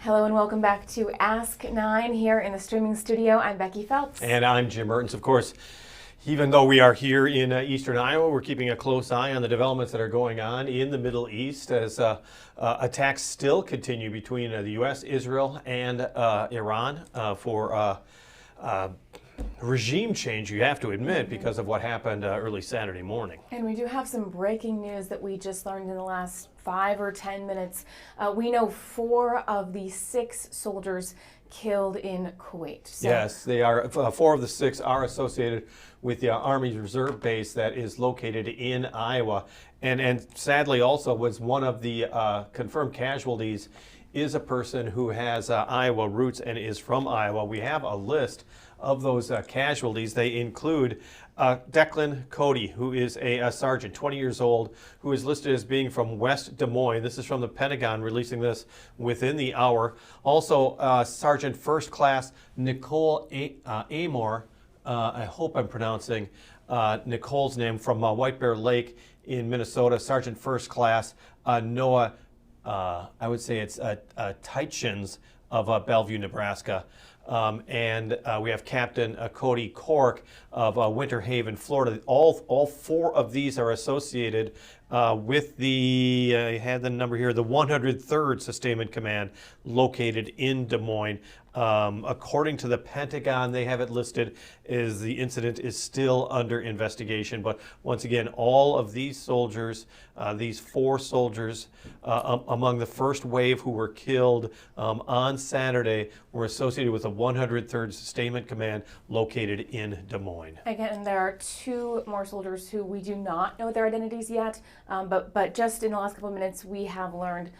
Hello and welcome back to Ask 9 here in the streaming studio. I'm Becky Phelps. And I'm Jim Mertens. Of course, even though we are here in eastern Iowa, we're keeping a close eye on the developments that are going on in the Middle East as attacks still continue between the U.S., Israel, and Iran for regime change, you have to admit, because of what happened early Saturday morning. And we do have some breaking news that we just learned in the last 5 or 10 minutes. We know 4 of the 6 soldiers killed in Kuwait. So, yes, they are. 4 of the 6 are associated with the Army Reserve Base that is located in Iowa. And sadly also was one of the confirmed casualties is a person who has Iowa roots and is from Iowa. We have a list of those casualties. They include Declan Cody, who is a sergeant, 20 years old, who is listed as being from West Des Moines. This is from the Pentagon, releasing this within the hour. Also, Sergeant First Class Nicole Amor, I hope I'm pronouncing Nicole's name, from White Bear Lake in Minnesota. Sergeant First Class Noah, I would say it's Titchens of Bellevue, Nebraska. And we have Captain Cody Cork of Winter Haven, Florida. All 4 of these are associated with the, I had the number here, the 103rd Sustainment Command located in Des Moines. According to the Pentagon, they have it listed as the incident is still under investigation. But once again, all of these soldiers, these 4 soldiers among the first wave who were killed on Saturday were associated with the 103rd Sustainment Command located in Des Moines. Again, there are 2 more soldiers who we do not know their identities yet, but just in the last couple of minutes we have learned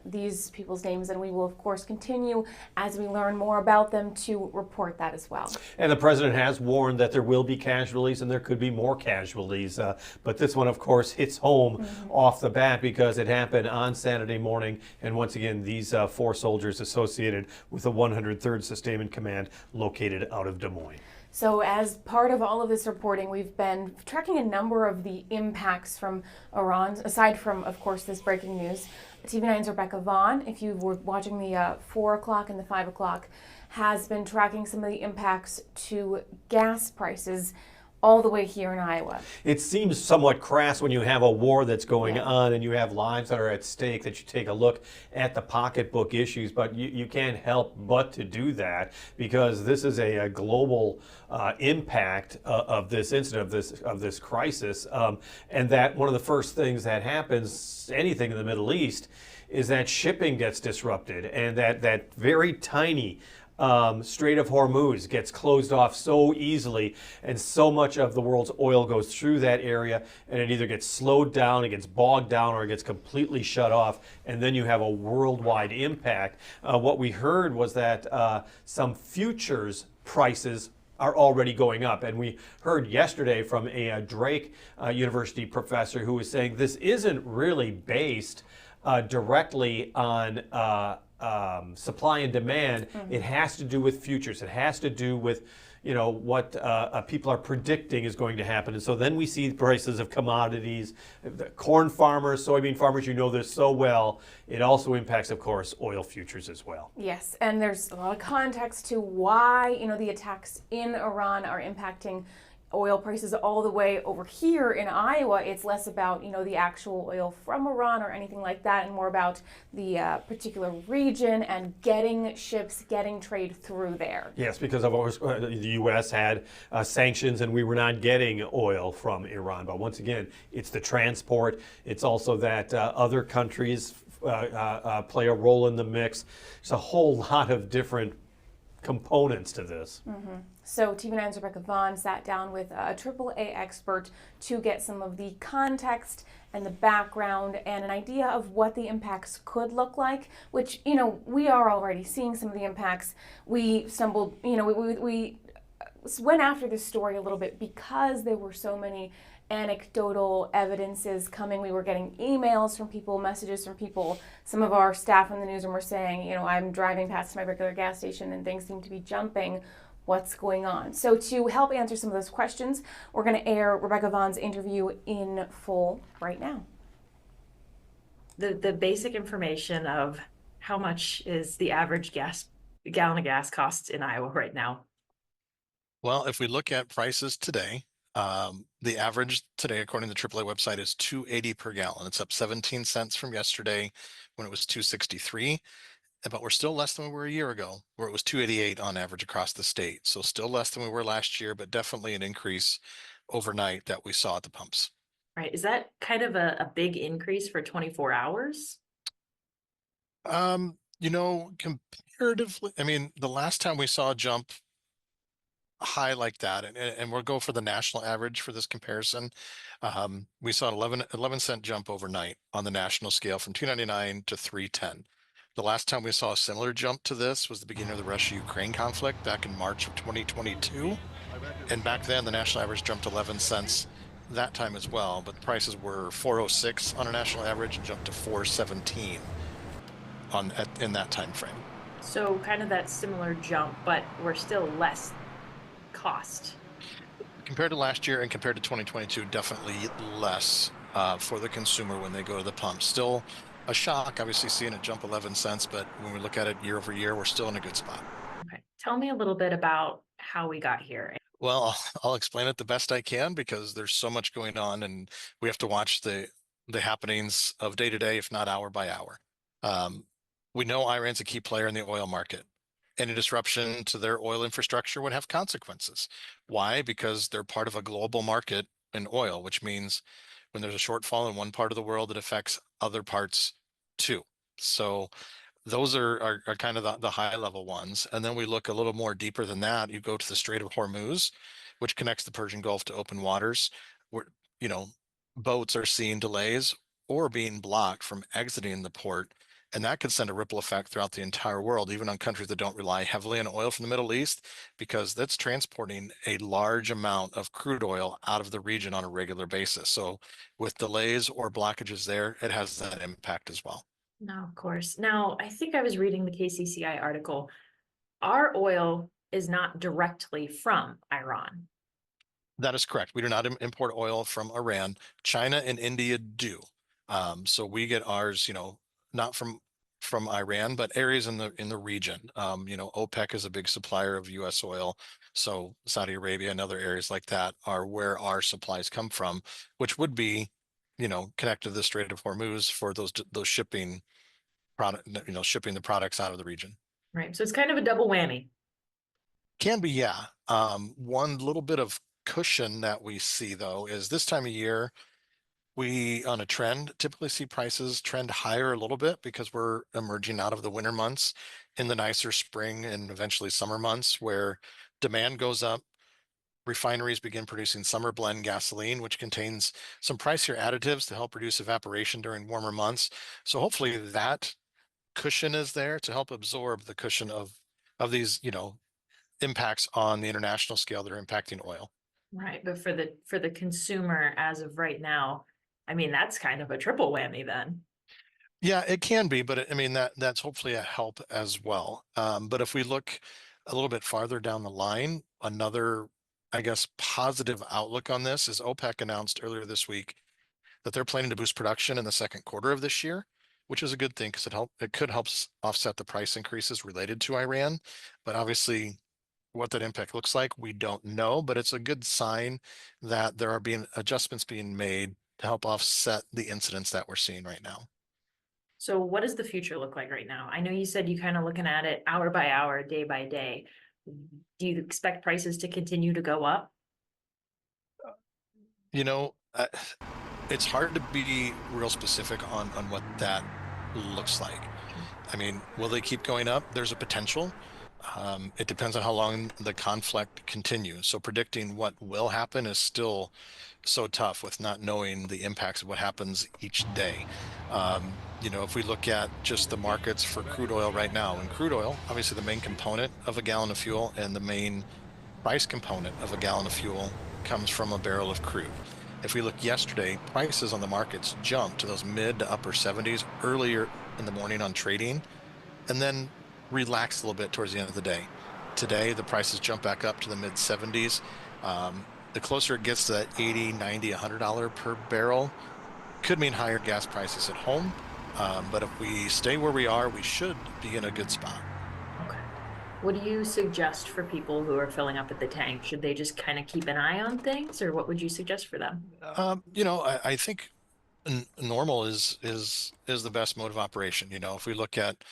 these people's names, and we will of course continue as we learn more about them to report that as well. And the president has warned that there will be casualties and there could be more casualties, but this one of course hits home off the bat because it happened on Saturday morning, and once again these 4 soldiers associated with the 103rd Sustainment Command located out of Des Moines. So as part of all of this reporting, we've been tracking a number of the impacts from Iran, aside from, of course, this breaking news. TV9's Rebecca Vaughn, if you were watching the 4 o'clock and the 5 o'clock, has been tracking some of the impacts to gas prices all the way here in Iowa. It seems somewhat crass when you have a war that's going on and you have lives that are at stake that you take a look at the pocketbook issues, but you can't help but to do that because this is a global impact of this incident, of this crisis, and that one of the first things that happens, anything in the Middle East, is that shipping gets disrupted and that very tiny Strait of Hormuz gets closed off so easily, and so much of the world's oil goes through that area, and it either gets slowed down, it gets bogged down, or it gets completely shut off, and then you have a worldwide impact. What we heard was that some futures prices are already going up, and we heard yesterday from a Drake University professor who was saying this isn't really based directly on supply and demand. It has to do with futures. It has to do with, what people are predicting is going to happen. And so then we see prices of commodities, the corn farmers, soybean farmers, this so well. It also impacts, of course, oil futures as well. Yes, and there's a lot of context to why, the attacks in Iran are impacting oil prices all the way over here in Iowa. It's less about, the actual oil from Iran or anything like that, and more about the particular region and getting ships, getting trade through there. Yes, because of course the U.S. had sanctions and we were not getting oil from Iran. But once again, it's the transport. It's also that other countries play a role in the mix. There's a whole lot of different components to this. So TV9's Rebecca Vaughn sat down with a AAA expert to get some of the context and the background and an idea of what the impacts could look like, which, we are already seeing some of the impacts. We stumbled, we went after this story a little bit because there were so many anecdotal evidences coming. We were getting emails from people, messages from people. Some of our staff in the newsroom were saying, I'm driving past my regular gas station and things seem to be jumping. What's going on? So to help answer some of those questions, we're going to air Rebecca Vaughn's interview in full right now. The basic information of How much is the average gallon of gas cost in Iowa right now? Well, if we look at prices today, the average today, according to the AAA website, is 280 per gallon. It's up 17 cents from yesterday when it was 263, but we're still less than we were a year ago, where it was 288 on average across the state. So still less than we were last year, but definitely an increase overnight that we saw at the pumps. Right. Is that kind of a big increase for 24 hours? Comparatively, I mean, the last time we saw a jump high like that, and we'll go for the national average for this comparison. We saw an 11 cent jump overnight on the national scale from 299 to 310. The last time we saw a similar jump to this was the beginning of the Russia-Ukraine conflict back in March of 2022. And back then, the national average jumped 11 cents that time as well, but the prices were 406 on a national average and jumped to 417 in that time frame. So kind of that similar jump, but we're still less cost. Compared to last year and compared to 2022, definitely less for the consumer when they go to the pump. Still a shock, obviously seeing it jump 11 cents, but when we look at it year over year, we're still in a good spot. Okay. Tell me a little bit about how we got here. Well, I'll explain it the best I can because there's so much going on and we have to watch the happenings of day to day, if not hour by hour. Um, we know Iran's a key player in the oil market. Any disruption to their oil infrastructure would have consequences. Why? Because they're part of a global market in oil, which means when there's a shortfall in one part of the world, it affects other parts too. So those are kind of the high level ones. And then we look a little more deeper than that. You go to the Strait of Hormuz, which connects the Persian Gulf to open waters, where, you know, boats are seeing delays or being blocked from exiting the port. And that could send a ripple effect throughout the entire world, even on countries that don't rely heavily on oil from the Middle East, because that's transporting a large amount of crude oil out of the region on a regular basis. So with delays or blockages there, it has that impact as well. No, of course. Now, I think I was reading the KCCI article. Our oil is not directly from Iran. That is correct. We do not import oil from Iran. China and India do. So we get ours, not from Iran, but areas in the region. OPEC is a big supplier of U.S. oil, so Saudi Arabia and other areas like that are where our supplies come from, which would be, connected to the Strait of Hormuz for those shipping shipping the products out of the region. Right. So it's kind of a double whammy. Can be, yeah. One little bit of cushion that we see though is this time of year, we on a trend typically see prices trend higher a little bit because we're emerging out of the winter months in the nicer spring and eventually summer months where demand goes up. Refineries begin producing summer blend gasoline, which contains some pricier additives to help reduce evaporation during warmer months. So hopefully that cushion is there to help absorb the cushion of these, impacts on the international scale that are impacting oil. Right. But for the consumer as of right now, I mean, that's kind of a triple whammy then. Yeah, it can be, but I mean that's hopefully a help as well. But if we look a little bit farther down the line, another, I guess, positive outlook on this is OPEC announced earlier this week that they're planning to boost production in the second quarter of this year, which is a good thing because it could help offset the price increases related to Iran. But obviously, what that impact looks like, we don't know, but it's a good sign that there are being adjustments being made to help offset the incidents that we're seeing right now. So what does the future look like right now? I know you said you kind of looking at it hour by hour, day by day. Do you expect prices to continue to go up? You know, uh, it's hard to be real specific on what that looks like. I mean, will they keep going up? There's a potential. It depends on how long the conflict continues. So predicting what will happen is still so tough with not knowing the impacts of what happens each day. If we look at just the markets for crude oil right now, and crude oil, obviously the main component of a gallon of fuel and the main price component of a gallon of fuel comes from a barrel of crude. If we look yesterday, prices on the markets jumped to those mid to upper 70s earlier in the morning on trading, and then relaxed a little bit towards the end of the day. Today, the prices jump back up to the mid 70s. The closer it gets to that 80, 90, $100 per barrel, could mean higher gas prices at home But if we stay where we are, we should be in a good spot. Okay. What do you suggest for people who are filling up at the tank? Should they just kind of keep an eye on things, or what would you suggest for them? I think normal is the best mode of operation. If we look at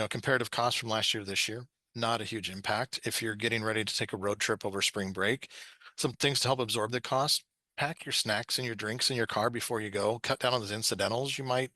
comparative costs from last year to this year, not a huge impact. If you're getting ready to take a road trip over spring break, some things to help absorb the cost: pack your snacks and your drinks in your car before you go. Cut down on those incidentals you might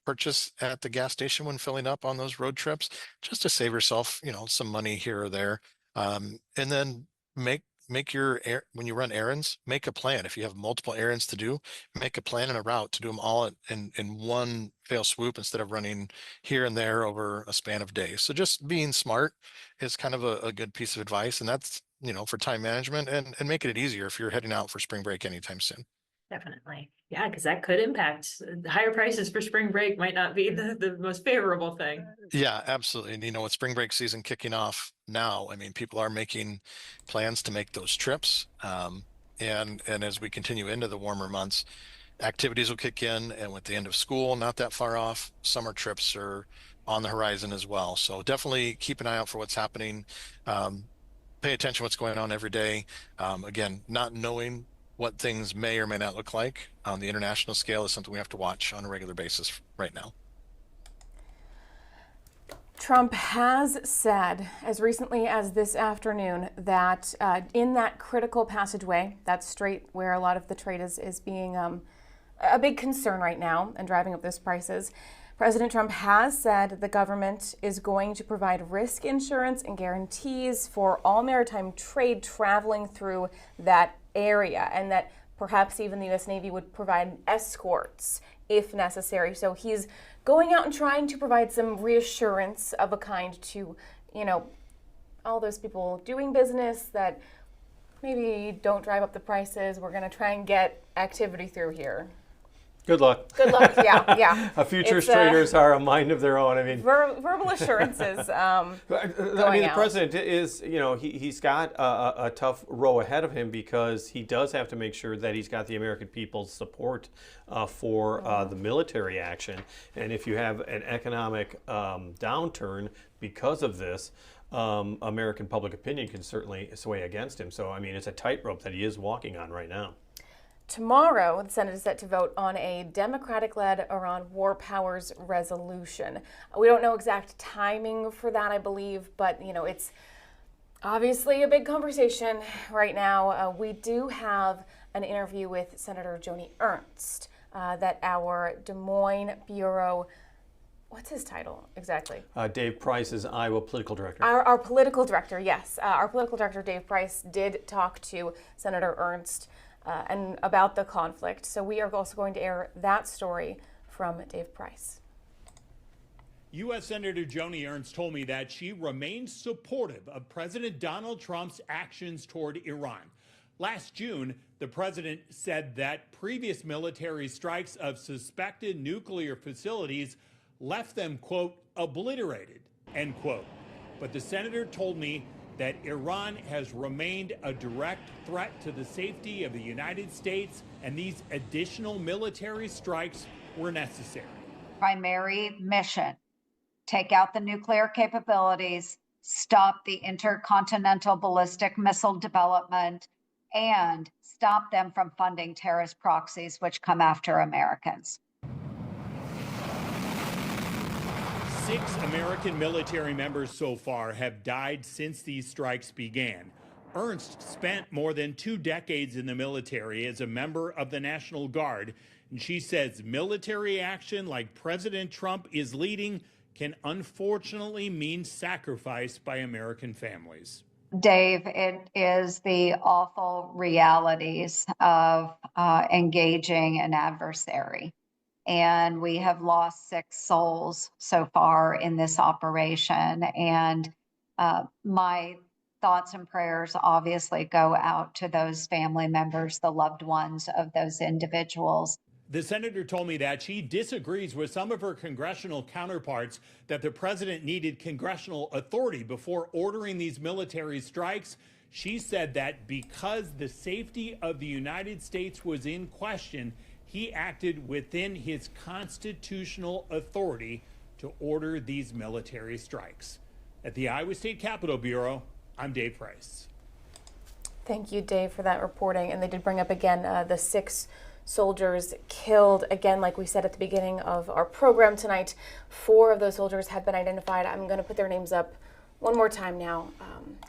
purchase at the gas station when filling up on those road trips, just to save yourself, some money here or there. And then make when you run errands, make a plan. If you have multiple errands to do, make a plan and a route to do them all in one fell swoop instead of running here and there over a span of days. So just being smart is kind of a good piece of advice, and that's for time management and making it easier if you're heading out for spring break anytime soon. Definitely. Yeah, because that could impact higher prices for spring break might not be the most favorable thing. Yeah, absolutely. And with spring break season kicking off now, I mean, people are making plans to make those trips. And as we continue into the warmer months, activities will kick in, and with the end of school not that far off, summer trips are on the horizon as well. So definitely keep an eye out for what's happening. Pay attention to what's going on every day. Again, not knowing what things may or may not look like on the international scale is something we have to watch on a regular basis right now. Trump has said, as recently as this afternoon, that in that critical passageway, that strait where a lot of the trade is being a big concern right now and driving up those prices, President Trump has said the government is going to provide risk insurance and guarantees for all maritime trade traveling through that area, and that perhaps even the U.S. Navy would provide escorts if necessary. So he's going out and trying to provide some reassurance of a kind to, all those people doing business that maybe don't drive up the prices. We're going to try and get activity through here. Good luck. Good luck. Yeah. Futures traders are a mind of their own. I mean, verbal assurances. The president is, he's got a tough row ahead of him, because he does have to make sure that he's got the American people's support for the military action. And if you have an economic downturn because of this, American public opinion can certainly sway against him. So, I mean, it's a tightrope that he is walking on right now. Tomorrow, the Senate is set to vote on a Democratic-led Iran war powers resolution. We don't know exact timing for that, I believe, but it's obviously a big conversation right now. We do have an interview with Senator Joni Ernst that our Des Moines Bureau, what's his title exactly? Dave Price is Iowa political director. Our political director, yes. Our political director, Dave Price, did talk to Senator Ernst and about the conflict. So we are also going to air that story from Dave Price. U.S. Senator Joni Ernst told me that she remains supportive of President Donald Trump's actions toward Iran. Last June, the president said that previous military strikes of suspected nuclear facilities left them, quote, obliterated, end quote. But the senator told me that Iran has remained a direct threat to the safety of the United States, and these additional military strikes were necessary. Primary mission: take out the nuclear capabilities, stop the intercontinental ballistic missile development, and stop them from funding terrorist proxies which come after Americans. 6 American military members so far have died since these strikes began. Ernst spent more than 2 decades in the military as a member of the National Guard, and she says military action like President Trump is leading can unfortunately mean sacrifice by American families. Dave, it is the awful realities of engaging an adversary. And we have lost 6 souls so far in this operation. And my thoughts and prayers obviously go out to those family members, the loved ones of those individuals. The senator told me that she disagrees with some of her congressional counterparts that the president needed congressional authority before ordering these military strikes. She said that because the safety of the United States was in question, he acted within his constitutional authority to order these military strikes. At the Iowa State Capitol Bureau, I'm Dave Price. Thank you, Dave, for that reporting. And they did bring up again the 6 soldiers killed. Again, like we said at the beginning of our program tonight, 4 of those soldiers have been identified. I'm going to put their names up one more time now.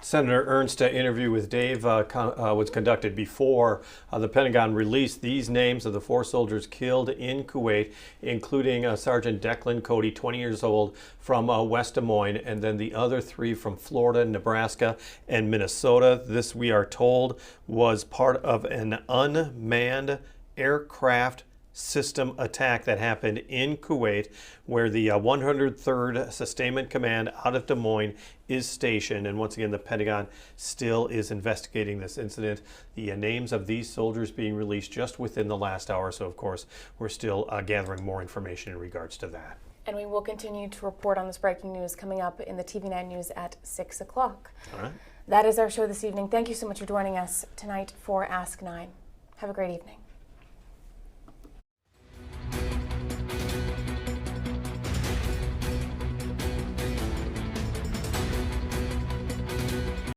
Senator Ernst's interview with Dave was conducted before the Pentagon released these names of the 4 soldiers killed in Kuwait, including Sergeant Declan Cody, 20 years old, from West Des Moines, and then the other 3 from Florida, Nebraska, and Minnesota. This, we are told, was part of an unmanned aircraft system attack that happened in Kuwait, where the 103rd Sustainment Command out of Des Moines is stationed. And once again, the Pentagon still is investigating this incident. The names of these soldiers being released just within the last hour. So, of course, we're still gathering more information in regards to that. And we will continue to report on this breaking news coming up in the TV9 News at 6 o'clock. All right. That is our show this evening. Thank you so much for joining us tonight for Ask 9. Have a great evening.